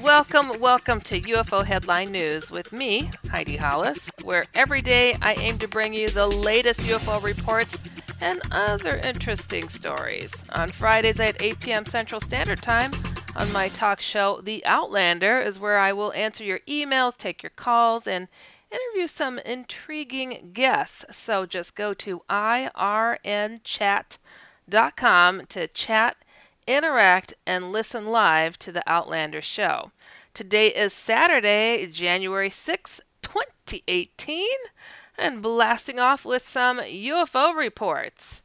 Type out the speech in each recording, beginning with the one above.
Welcome to UFO Headline News with me, Heidi Hollis, where every day I aim to bring you the latest UFO reports and other interesting stories. On Fridays at 8 p.m. Central Standard Time, on my talk show, The Outlander, is where I will answer your emails, take your calls, and interview some intriguing guests. So just go to irnchat.com to chat, interact, and listen live to the Outlander show. Today is Saturday, January 6th, 2018, and blasting off with some UFO reports.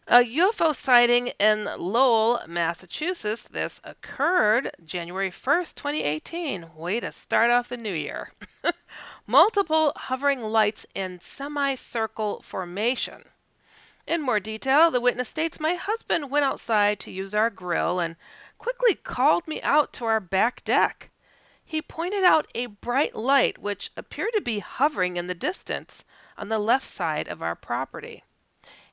A UFO sighting in Lowell, Massachusetts. This occurred January 1st, 2018. Way to start off the new year. Multiple hovering lights in semicircle formation. In more detail, the witness states my husband went outside to use our grill and quickly called me out to our back deck. He pointed out a bright light which appeared to be hovering in the distance on the left side of our property.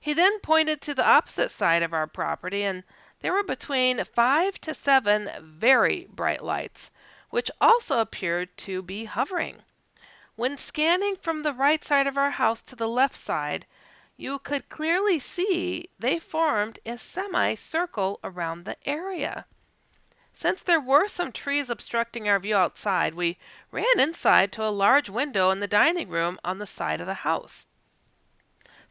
He then pointed to the opposite side of our property, and there were between 5 to 7 very bright lights, which also appeared to be hovering. When scanning from the right side of our house to the left side, you could clearly see they formed a semicircle around the area. Since there were some trees obstructing our view outside, we ran inside to a large window in the dining room on the side of the house.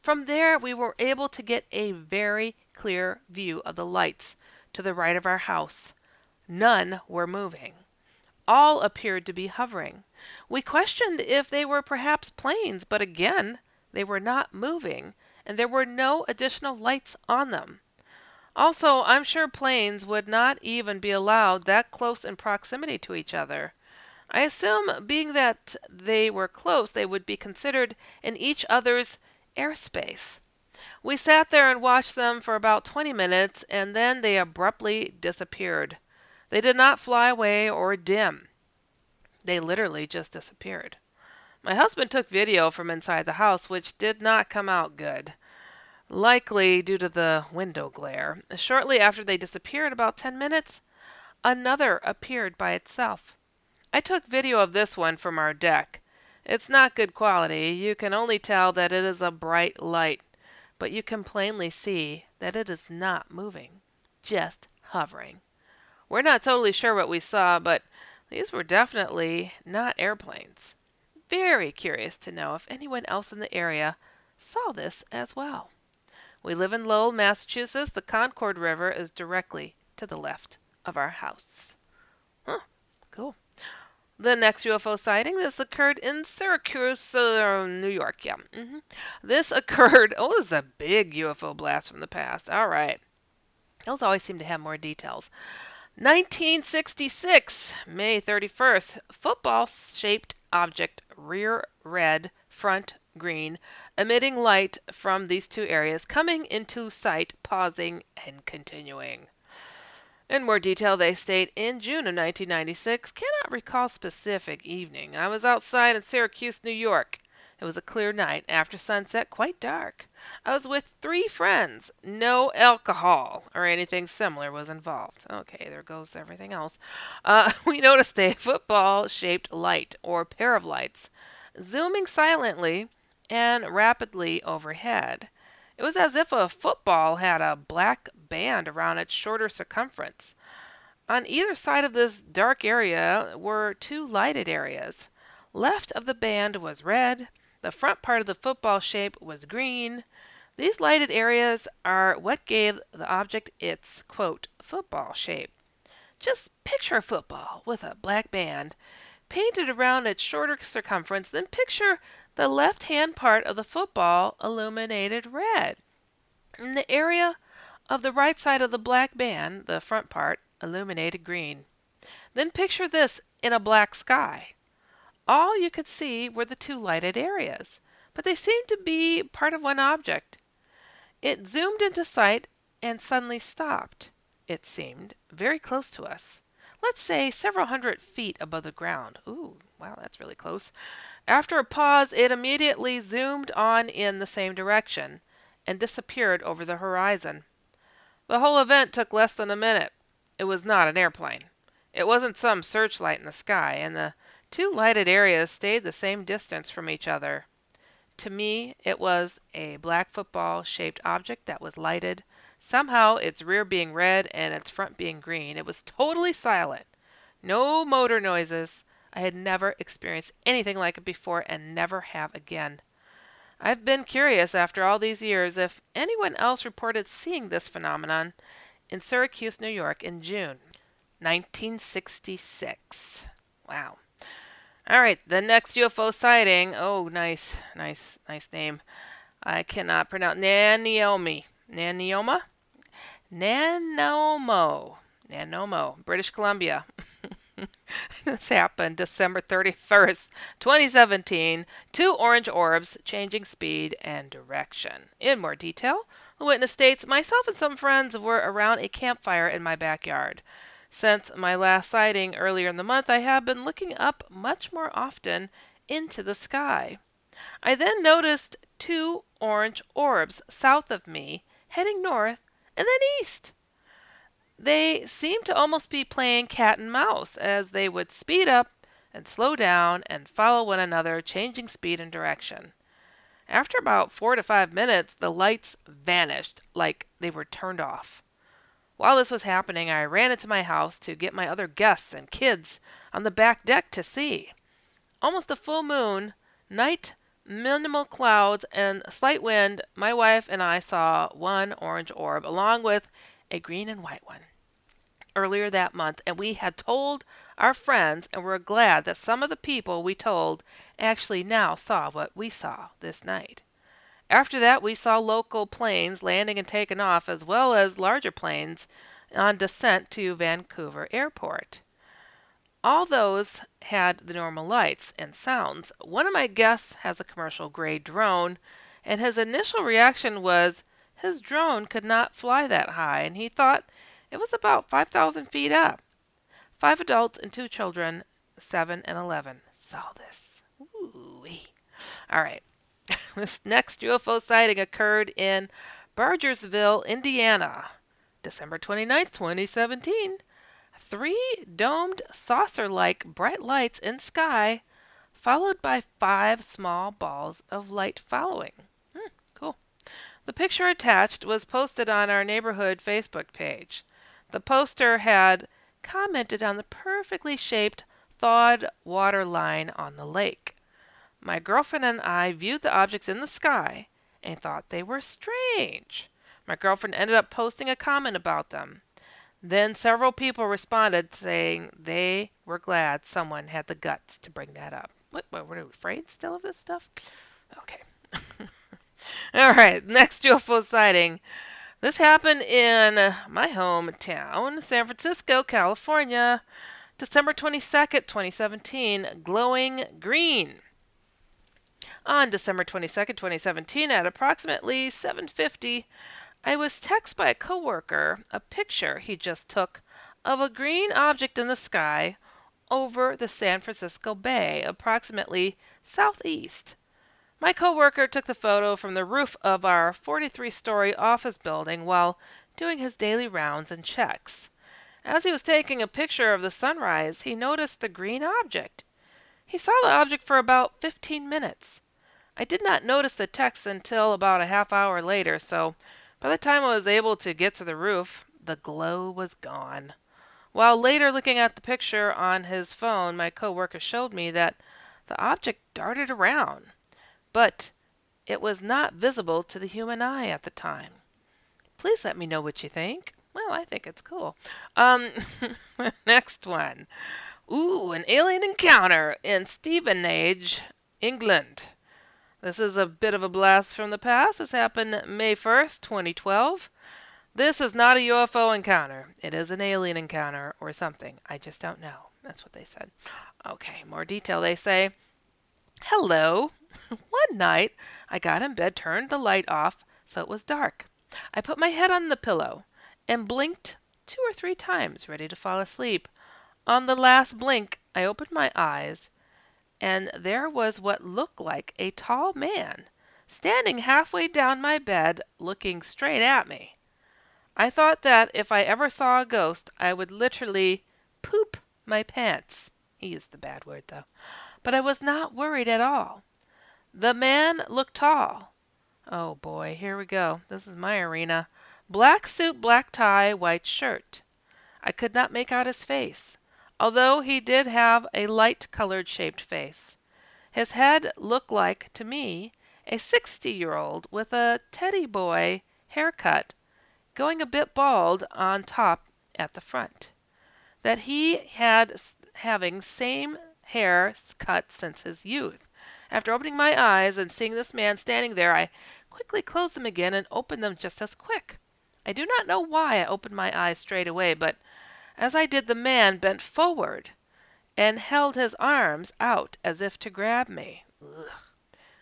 From there, we were able to get a very clear view of the lights to the right of our house. None were moving. All appeared to be hovering. We questioned if they were perhaps planes, but again, they were not moving, and there were no additional lights on them. Also, I'm sure planes would not even be allowed that close in proximity to each other. I assume, being that they were close, they would be considered in each other's airspace. We sat there and watched them for about 20 minutes, and then they abruptly disappeared. They did not fly away or dim. They literally just disappeared. My husband took video from inside the house, which did not come out good, likely due to the window glare. Shortly after they disappeared, about 10 minutes, another appeared by itself. I took video of this one from our deck. It's not good quality. You can only tell that it is a bright light, but you can plainly see that it is not moving, just hovering. We're not totally sure what we saw, but these were definitely not airplanes. Very curious to know if anyone else in the area saw this as well. We live in Lowell, Massachusetts. The Concord River is directly to the left of our house. Huh, cool. The next UFO sighting, this occurred in Syracuse, New York. Yeah. This occurred, this is a big UFO blast from the past. All right. Those always seem to have more details. 1966, May 31st, football-shaped object, rear red, front green, emitting light from these two areas, coming into sight, pausing, and continuing. In more detail, they state, in June of 1996, cannot recall specific evening. I was outside in Syracuse, New York. It was a clear night, after sunset, quite dark. I was with 3 friends. No alcohol or anything similar was involved. Okay, there goes everything else. We noticed a football-shaped light, or pair of lights, zooming silently and rapidly overhead. It was as if a football had a black band around its shorter circumference. On either side of this dark area were 2 lighted areas. Left of the band was red. The front part of the football shape was green. These lighted areas are what gave the object its, quote, football shape. Just picture a football with a black band painted around its shorter circumference, then picture the left-hand part of the football illuminated red. In the area of the right side of the black band, the front part, illuminated green. Then picture this in a black sky. All you could see were the 2 lighted areas, but they seemed to be part of one object. It zoomed into sight and suddenly stopped, it seemed, very close to us. Let's say several hundred feet above the ground. Ooh, wow, that's really close. After a pause, it immediately zoomed on in the same direction and disappeared over the horizon. The whole event took less than a minute. It was not an airplane. It wasn't some searchlight in the sky, and the two lighted areas stayed the same distance from each other. To me, it was a black football-shaped object that was lighted, somehow its rear being red and its front being green. It was totally silent. No motor noises. I had never experienced anything like it before and never have again. I've been curious after all these years if anyone else reported seeing this phenomenon in Syracuse, New York in June 1966. Wow. All right, the next UFO sighting. Oh, nice, nice, nice name. I cannot pronounce Nanaomi. Nanaoma? Nanomo. Nanomo, British Columbia. This happened December 31st, 2017. Two orange orbs changing speed and direction. In more detail, the witness states, myself and some friends were around a campfire in my backyard. Since my last sighting earlier in the month, I have been looking up much more often into the sky. I then noticed two orange orbs south of me, heading north and then east. They seemed to almost be playing cat and mouse, as they would speed up and slow down and follow one another, changing speed and direction. After about 4 to 5 minutes, the lights vanished like they were turned off. While this was happening, I ran into my house to get my other guests and kids on the back deck to see. Almost a full moon, night, minimal clouds, and slight wind, my wife and I saw one orange orb along with a green and white one earlier that month, and we had told our friends and were glad that some of the people we told actually now saw what we saw this night. After that, we saw local planes landing and taking off, as well as larger planes on descent to Vancouver Airport. All those had the normal lights and sounds. One of my guests has a commercial grade drone, and his initial reaction was his drone could not fly that high, and he thought it was about 5,000 feet up. 5 adults and 2 children, 7 and 11, saw this. Ooh-wee. All right. This next UFO sighting occurred in Bargersville, Indiana, December 29th, 2017. 3 domed saucer-like bright lights in sky, followed by 5 small balls of light following. Cool. The picture attached was posted on our neighborhood Facebook page. The poster had commented on the perfectly shaped thawed water line on the lake. My girlfriend and I viewed the objects in the sky and thought they were strange. My girlfriend ended up posting a comment about them. Then several people responded saying they were glad someone had the guts to bring that up. What were you afraid still of this stuff? Okay. All right, next UFO sighting. This happened in my hometown, San Francisco, California, December 22nd, 2017, glowing green. On December 22nd, 2017, at approximately 7:50, I was texted by a coworker a picture he just took of a green object in the sky over the San Francisco Bay, approximately southeast. My coworker took the photo from the roof of our 43-story office building while doing his daily rounds and checks. As he was taking a picture of the sunrise, he noticed the green object. He saw the object for about 15 minutes. I did not notice the text until about a half hour later, so by the time I was able to get to the roof, the glow was gone. While later looking at the picture on his phone, my coworker showed me that the object darted around, but it was not visible to the human eye at the time. Please let me know what you think. Well, I think it's cool. Next one. Ooh, an alien encounter in Stevenage, England. This is a bit of a blast from the past. This happened May 1st, 2012. This is not a UFO encounter. It is an alien encounter or something. I just don't know. That's what they said. Okay, more detail. They say, hello. One night, I got in bed, turned the light off so it was dark. I put my head on the pillow and blinked 2 or 3 times, ready to fall asleep. On the last blink, I opened my eyes, and there was what looked like a tall man standing halfway down my bed, looking straight at me. I thought that if I ever saw a ghost, I would literally poop my pants. He used the bad word, though. But I was not worried at all. The man looked tall. Oh boy, here we go. This is my arena. Black suit, black tie, white shirt. I could not make out his face, although he did have a light-colored shaped face. His head looked like, to me, a 60-year-old with a teddy boy haircut, going a bit bald on top at the front. That he had having same hair cut since his youth. After opening my eyes and seeing this man standing there, I quickly closed them again and opened them just as quick. I do not know why I opened my eyes straight away, but as I did the man bent forward and held his arms out as if to grab me. Ugh.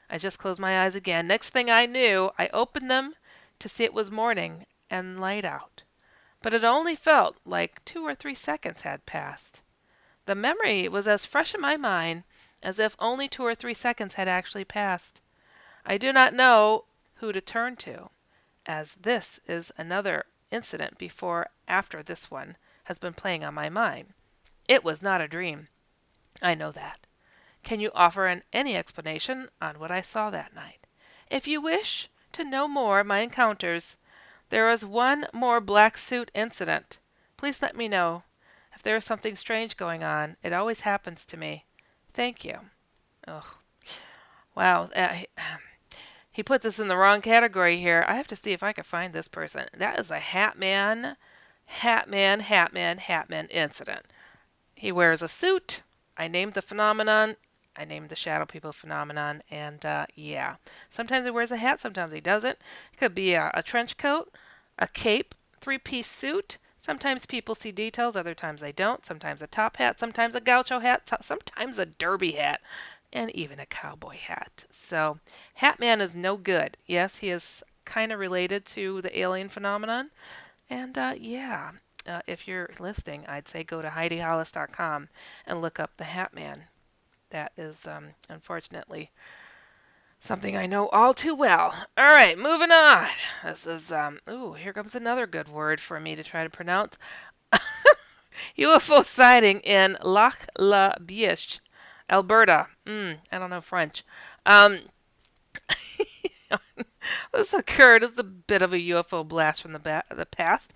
I just closed my eyes again. Next thing I knew, I opened them to see it was morning and light out. But it only felt like 2 or 3 seconds had passed. The memory was as fresh in my mind as if only 2 or 3 seconds had actually passed. I do not know who to turn to, as this is another incident before after this one has been playing on my mind. It was not a dream. I know that. Can you offer any explanation on what I saw that night? If you wish to know more of my encounters, there is one more black suit incident. Please let me know if there is something strange going on. It always happens to me. Thank you. Ugh. Wow. He put this in the wrong category here. I have to see if I can find this person. That is a Hatman incident. He wears a suit. I named the phenomenon. I named the shadow people phenomenon. And yeah. Sometimes he wears a hat, sometimes he doesn't. It could be a trench coat, a cape, three-piece suit. Sometimes people see details, other times they don't. Sometimes a top hat, sometimes a gaucho hat, sometimes a derby hat, and even a cowboy hat. So Hatman is no good. Yes, he is kind of related to the alien phenomenon. And yeah, if you're listening, I'd say go to HeidiHollis.com and look up the Hatman. That is unfortunately something I know all too well. All right, moving on. This is, ooh, here comes another good word for me to try to pronounce. UFO sighting in Lac La Biche, Alberta. I don't know French. This occurred as a bit of a UFO blast from the past.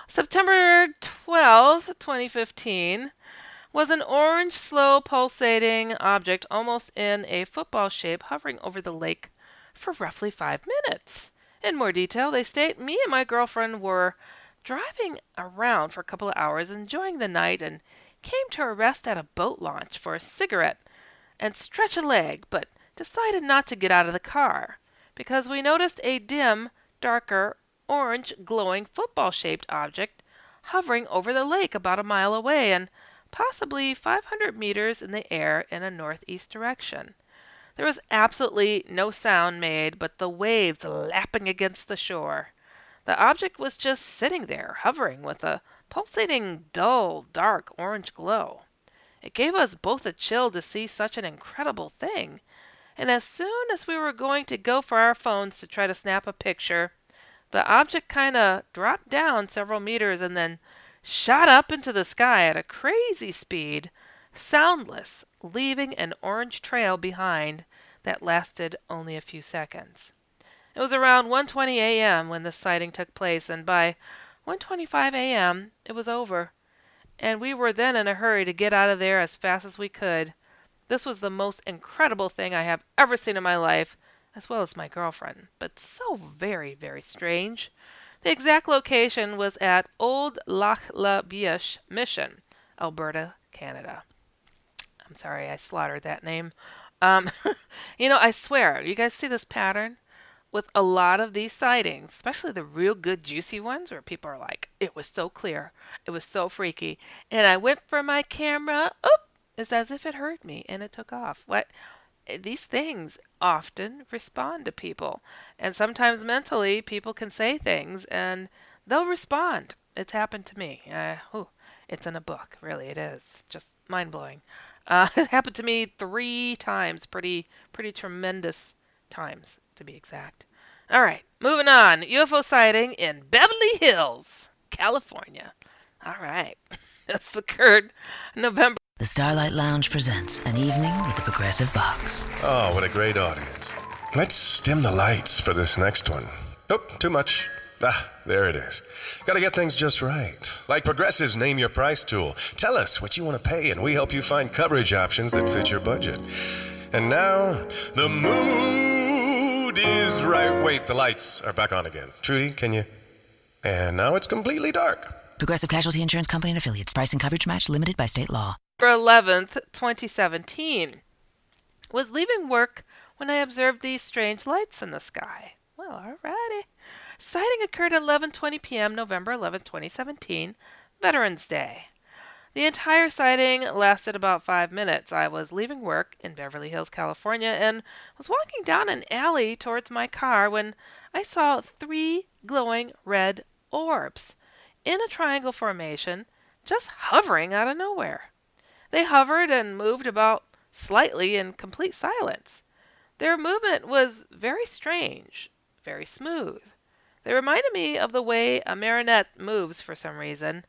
September 12th, 2015, was an orange, slow pulsating object almost in a football shape hovering over the lake for roughly 5 minutes. In more detail, they state, me and my girlfriend were driving around for a couple of hours, enjoying the night, and came to a rest at a boat launch for a cigarette and stretch a leg, but decided not to get out of the car because we noticed a dim, darker, orange, glowing football-shaped object hovering over the lake about a mile away and possibly 500 meters in the air in a northeast direction. There was absolutely no sound made but the waves lapping against the shore. The object was just sitting there, hovering with a pulsating, dull, dark orange glow. It gave us both a chill to see such an incredible thing, and as soon as we were going to go for our phones to try to snap a picture, the object kind of dropped down several meters and then shot up into the sky at a crazy speed, soundless, leaving an orange trail behind that lasted only a few seconds. It was around 1:20 a.m. when this sighting took place, and by 1:25 a.m. it was over, and we were then in a hurry to get out of there as fast as we could. This was the most incredible thing I have ever seen in my life, as well as my girlfriend, but so very, very strange. The exact location was at Old Lac La Biche Mission, Alberta, Canada. I'm sorry I slaughtered that name. Um, I swear, you guys see this pattern? With a lot of these sightings, especially the real good juicy ones where people are like, it was so clear, it was so freaky, and I went for my camera, it's as if it heard me and it took off. What? These things often respond to people, and sometimes mentally people can say things and they'll respond. It's happened to me. It's in a book, really. It is just mind blowing. It happened to me 3 times, pretty tremendous times to be exact. All right, moving on. UFO sighting in Beverly Hills, California. All right. This occurred November. The Starlight Lounge presents An Evening with the Progressive Box. Oh, what a great audience. Let's dim the lights for this next one. Nope, too much. There it is. Gotta get things just right. Like Progressive's Name Your Price tool. Tell us what you want to pay, and we help you find coverage options that fit your budget. And now, the mood is right. Wait, the lights are back on again. Trudy, can you? And now it's completely dark. Progressive Casualty Insurance Company and Affiliates. Price and coverage match limited by state law. November 11th, 2017. Was leaving work when I observed these strange lights in the sky. Well, alrighty. Sighting occurred at 11:20 p.m. November 11th, 2017, Veterans Day. The entire sighting lasted about 5 minutes. I was leaving work in Beverly Hills, California, and was walking down an alley towards my car when I saw 3 glowing red orbs in a triangle formation just hovering out of nowhere. They hovered and moved about slightly in complete silence. Their movement was very strange, very smooth. They reminded me of the way a marionette moves for some reason.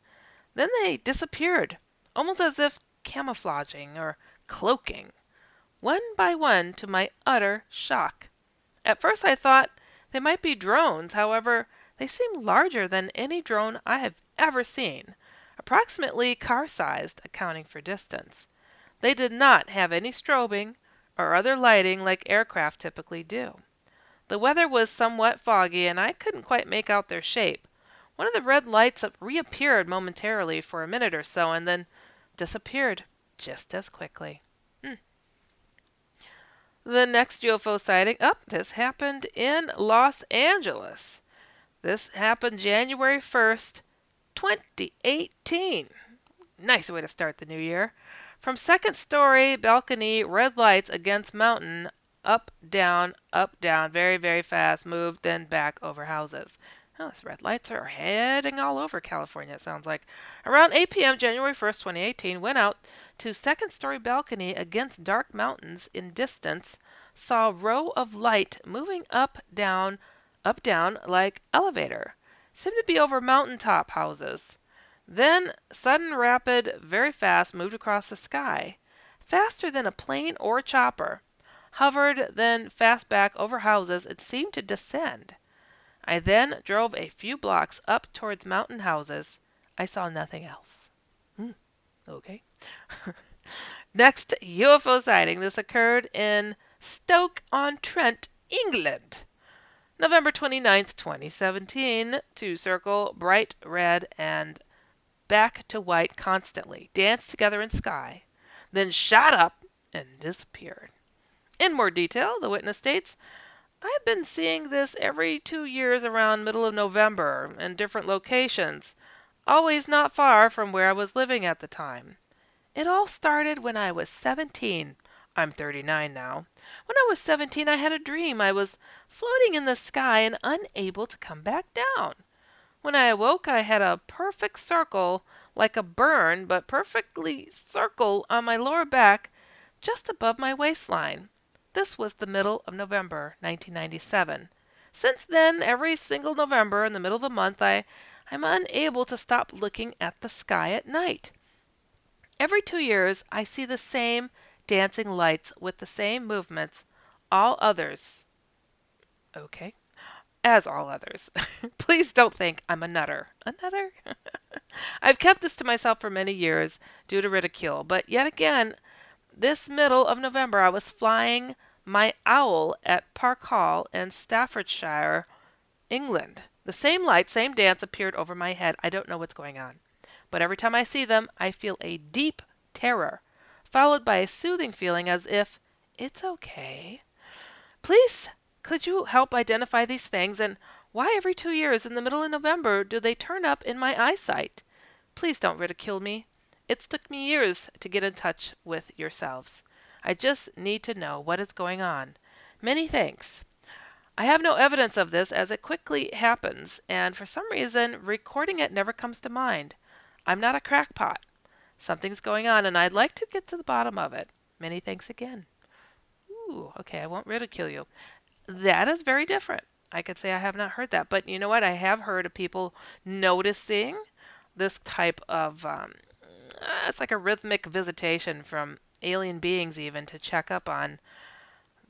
Then they disappeared, almost as if camouflaging or cloaking, one by one to my utter shock. At first I thought they might be drones. However, they seemed larger than any drone I have ever seen, approximately car-sized, accounting for distance. They did not have any strobing or other lighting like aircraft typically do. The weather was somewhat foggy, and I couldn't quite make out their shape. One of the red lights reappeared momentarily for a minute or so and then disappeared just as quickly. The next UFO sighting, this happened in Los Angeles. This happened January 1st, 2018. Nice way to start the new year. From second story balcony, red lights against mountain, up, down, very, very fast, moved, then back over houses. Oh, these red lights are heading all over California, it sounds like. Around 8 p.m. January 1st, 2018, went out to second story balcony against dark mountains in distance, saw row of light moving up, down, like elevator. Seemed to be over mountaintop houses. Then, sudden, rapid, very fast, moved across the sky. Faster than a plane or chopper. Hovered, then fast back over houses. It seemed to descend. I then drove a few blocks up towards mountain houses. I saw nothing else. Okay. Next UFO sighting. This occurred in Stoke-on-Trent, England. November 29th, 2017. Two circle, bright red and back to white constantly, danced together in sky, then shot up and disappeared. In more detail, the witness states, I've been seeing this every 2 years around middle of November in different locations, always not far from where I was living at the time. It all started when I was 17. I'm 39 now. When I was 17, I had a dream. I was floating in the sky and unable to come back down. When I awoke, I had a perfect circle, like a burn, but perfectly circle on my lower back, just above my waistline. This was the middle of November, 1997. Since then, every single November in the middle of the month, I'm unable to stop looking at the sky at night. Every 2 years, I see the same dancing lights with the same movements. All others. Okay. As all others. Please don't think I'm a nutter. A nutter? I've kept this to myself for many years due to ridicule, but yet again, this middle of November I was flying my owl at Park Hall in Staffordshire, England. The same light, same dance appeared over my head. I don't know what's going on. But every time I see them, I feel a deep terror, followed by a soothing feeling as if it's okay. Please, could you help identify these things, and why every 2 years in the middle of November do they turn up in my eyesight? Please don't ridicule me. It's took me years to get in touch with yourselves. I just need to know what is going on. Many thanks. I have no evidence of this as it quickly happens, and for some reason, recording it never comes to mind. I'm not a crackpot. Something's going on, and I'd like to get to the bottom of it. Many thanks again. Ooh, okay, I won't ridicule you. That is very different. I could say I have not heard that, but you know what? I have heard of people noticing this type of It's like a rhythmic visitation from alien beings, even to check up on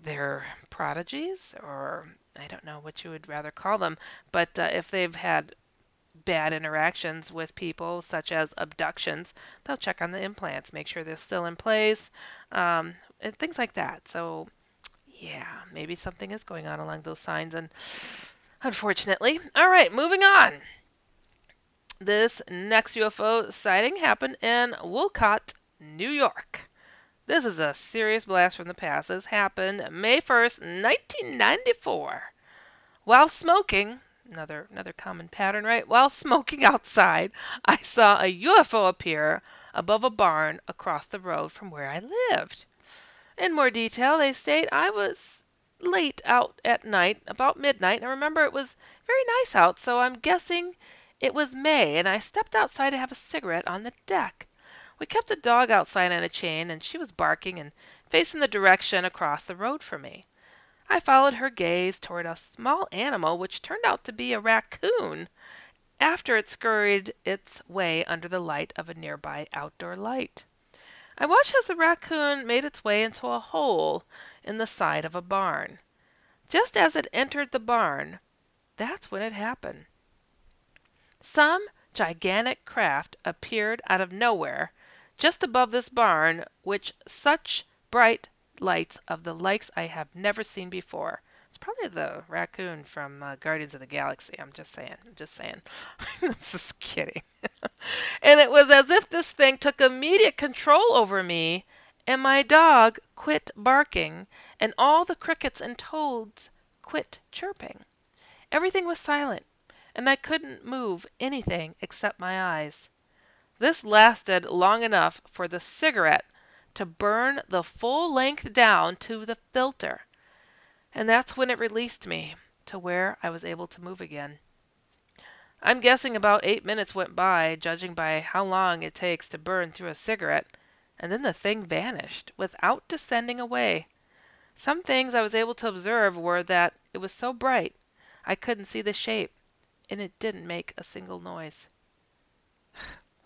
their prodigies, or I don't know what you would rather call them, but if they've had bad interactions with people, such as abductions, they'll check on the implants, make sure they're still in place, and things like that. So, yeah, maybe something is going on along those lines, and unfortunately. All right, moving on. This next UFO sighting happened in Wolcott, New York. This is a serious blast from the past. This happened May 1st, 1994. While smoking, another common pattern, right? While smoking outside, I saw a UFO appear above a barn across the road from where I lived. In more detail, they state I was late out at night, about midnight. I remember it was very nice out, so I'm guessing it was May, and I stepped outside to have a cigarette on the deck. We kept a dog outside on a chain, and she was barking and facing the direction across the road from me. I followed her gaze toward a small animal which turned out to be a raccoon after it scurried its way under the light of a nearby outdoor light. I watched as the raccoon made its way into a hole in the side of a barn. Just as it entered the barn, that's when it happened. Some gigantic craft appeared out of nowhere just above this barn, which such bright lights of the likes I have never seen before. It's probably the raccoon from Guardians of the Galaxy. I'm just saying. I'm just saying. I'm just kidding. And it was as if this thing took immediate control over me, and my dog quit barking, and all the crickets and toads quit chirping. Everything was silent, and I couldn't move anything except my eyes. This lasted long enough for the cigarette to burn the full length down to the filter, and that's when it released me to where I was able to move again. I'm guessing about 8 minutes went by, judging by how long it takes to burn through a cigarette, and then the thing vanished without descending away. Some things I was able to observe were that it was so bright I couldn't see the shape, and it didn't make a single noise.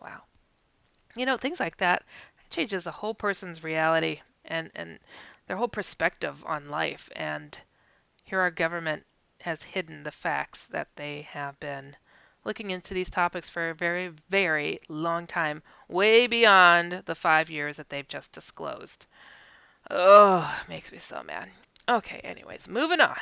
Wow. Things like that changes a whole person's reality and their whole perspective on life. And here our government has hidden the facts that they have been looking into these topics for a very, very long time, way beyond the 5 years that they've just disclosed. Oh, makes me so mad. Okay, anyways, moving on.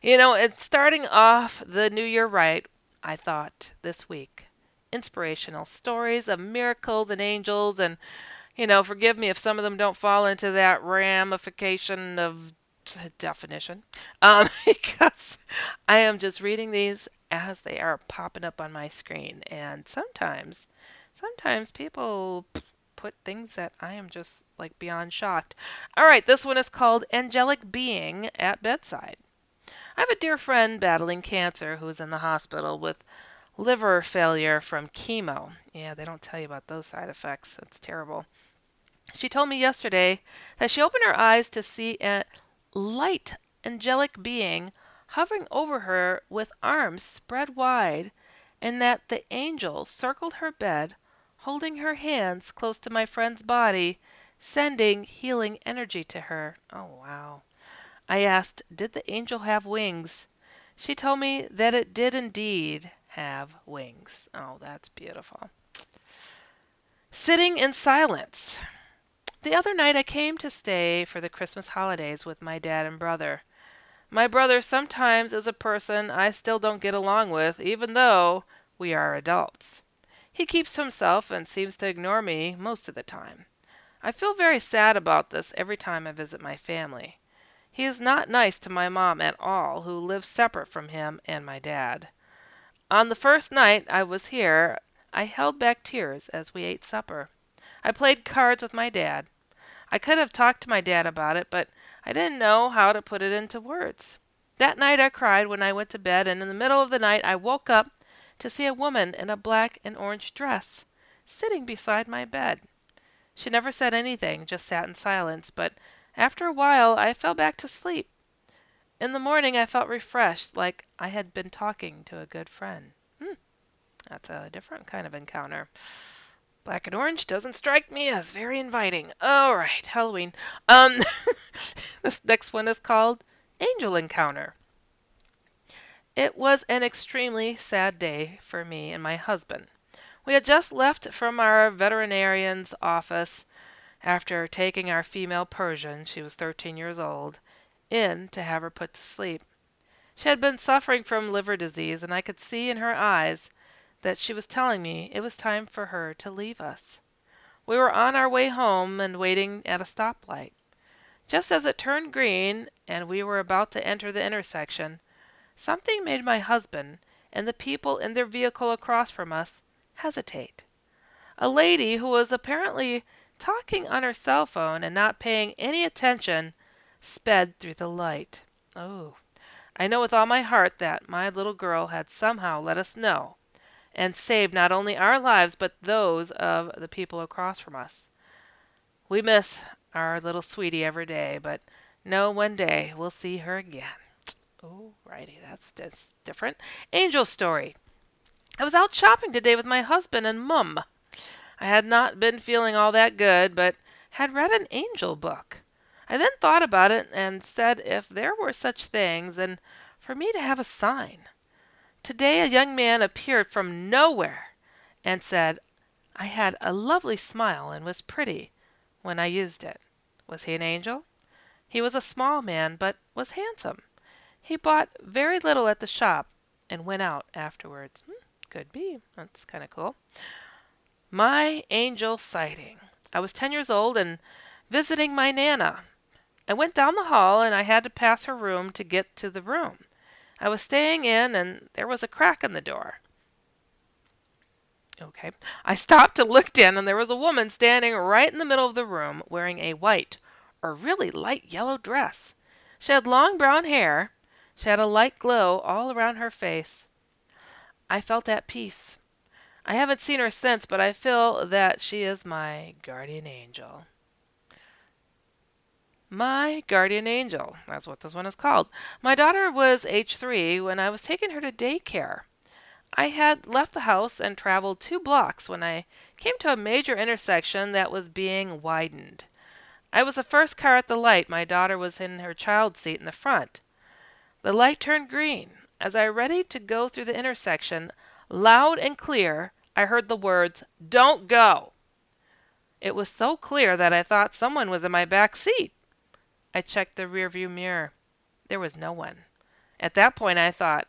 It's starting off the new year right, I thought, this week. Inspirational stories of miracles and angels, and, forgive me if some of them don't fall into that ramification of definition, because I am just reading these as they are popping up on my screen, and sometimes people put things that I am just like beyond shocked. All right, this one is called Angelic Being at Bedside. I have a dear friend battling cancer who's in the hospital with liver failure from chemo. Yeah, they don't tell you about those side effects. It's terrible. She told me yesterday that she opened her eyes to see a light angelic being hovering over her with arms spread wide, and that the angel circled her bed, holding her hands close to my friend's body, sending healing energy to her. Oh, wow. I asked, did the angel have wings? She told me that it did indeed have wings. Oh, that's beautiful. Sitting in silence. The other night I came to stay for the Christmas holidays with my dad and brother. My brother sometimes is a person I still don't get along with, even though we are adults. He keeps to himself and seems to ignore me most of the time. I feel very sad about this every time I visit my family. He is not nice to my mom at all, who lives separate from him and my dad. On the first night I was here, I held back tears as we ate supper. I played cards with my dad. I could have talked to my dad about it, but I didn't know how to put it into words. That night I cried when I went to bed, and in the middle of the night I woke up to see a woman in a black and orange dress sitting beside my bed. She never said anything, just sat in silence, but after a while I fell back to sleep. In the morning I felt refreshed, like I had been talking to a good friend. That's a different kind of encounter. Black and orange doesn't strike me as very inviting. All right, Halloween. Um, this next one is called Angel Encounter. It was an extremely sad day for me and my husband. We had just left from our veterinarian's office after taking our female Persian, she was 13 years old, in to have her put to sleep. She had been suffering from liver disease, and I could see in her eyes that she was telling me it was time for her to leave us. We were on our way home and waiting at a stoplight. Just as it turned green and we were about to enter the intersection, something made my husband and the people in their vehicle across from us hesitate. A lady who was apparently talking on her cell phone and not paying any attention sped through the light. Oh, I know with all my heart that my little girl had somehow let us know and saved not only our lives but those of the people across from us. We miss our little sweetie every day, but know one day we'll see her again. Oh, righty, that's different. Angel story. I was out shopping today with my husband and Mum. I had not been feeling all that good, but had read an angel book. I then thought about it and said if there were such things, and for me to have a sign. Today a young man appeared from nowhere and said I had a lovely smile and was pretty when I used it. Was he an angel? He was a small man, but was handsome. He bought very little at the shop and went out afterwards. Could be. That's kind of cool. My angel sighting. I was 10 years old and visiting my Nana. I went down the hall and I had to pass her room to get to the room. I was staying in and there was a crack in the door. Okay. I stopped to look in and there was a woman standing right in the middle of the room wearing a white or really light yellow dress. She had long brown hair. She had a light glow all around her face. I felt at peace. I haven't seen her since, but I feel that she is my guardian angel. My guardian angel. That's what this one is called. My daughter was age 3 when I was taking her to daycare. I had left the house and traveled 2 blocks when I came to a major intersection that was being widened. I was the first car at the light. My daughter was in her child seat in the front. The light turned green. As I ready to go through the intersection, loud and clear, I heard the words, "Don't go." It was so clear that I thought someone was in my back seat. I checked the rearview mirror. There was no one. At that point I thought,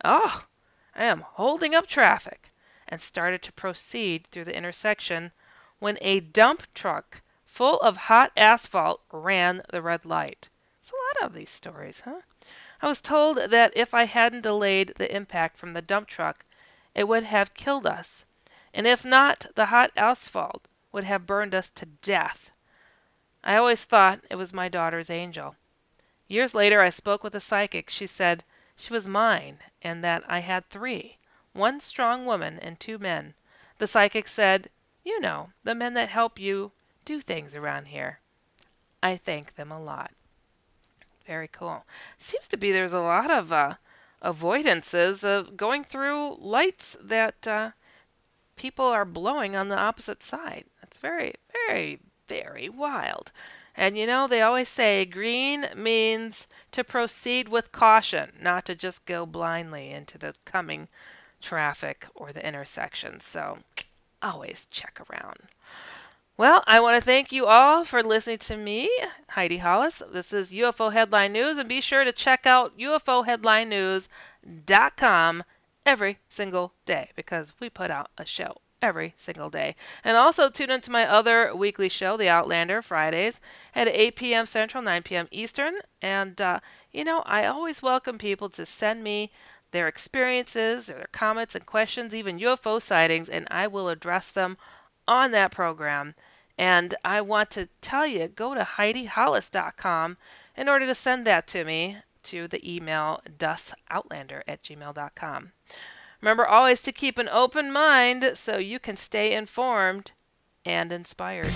oh, I am holding up traffic, and started to proceed through the intersection when a dump truck full of hot asphalt ran the red light. It's a lot of these stories, huh? I was told that if I hadn't delayed the impact from the dump truck, it would have killed us, and if not, the hot asphalt would have burned us to death. I always thought it was my daughter's angel. Years later, I spoke with a psychic. She said she was mine and that I had 3, 1 strong woman and 2 men. The psychic said, you know, the men that help you do things around here. I thank them a lot. Very cool. Seems to be there's a lot of avoidances of going through lights that people are blowing on the opposite side. That's very, very, very wild. And you know, they always say green means to proceed with caution, not to just go blindly into the coming traffic or the intersection. So always check around. Well, I want to thank you all for listening to me, Heidi Hollis. This is UFO Headline News, and be sure to check out ufoheadlinenews.com every single day because we put out a show every single day. And also tune into my other weekly show, The Outlander, Fridays at 8 p.m. Central, 9 p.m. Eastern. And, you know, I always welcome people to send me their experiences or their comments and questions, even UFO sightings, and I will address them on that program. And I want to tell you, go to HeidiHollis.com in order to send that to me to the email dusoutlander@gmail.com. Remember always to keep an open mind so you can stay informed and inspired.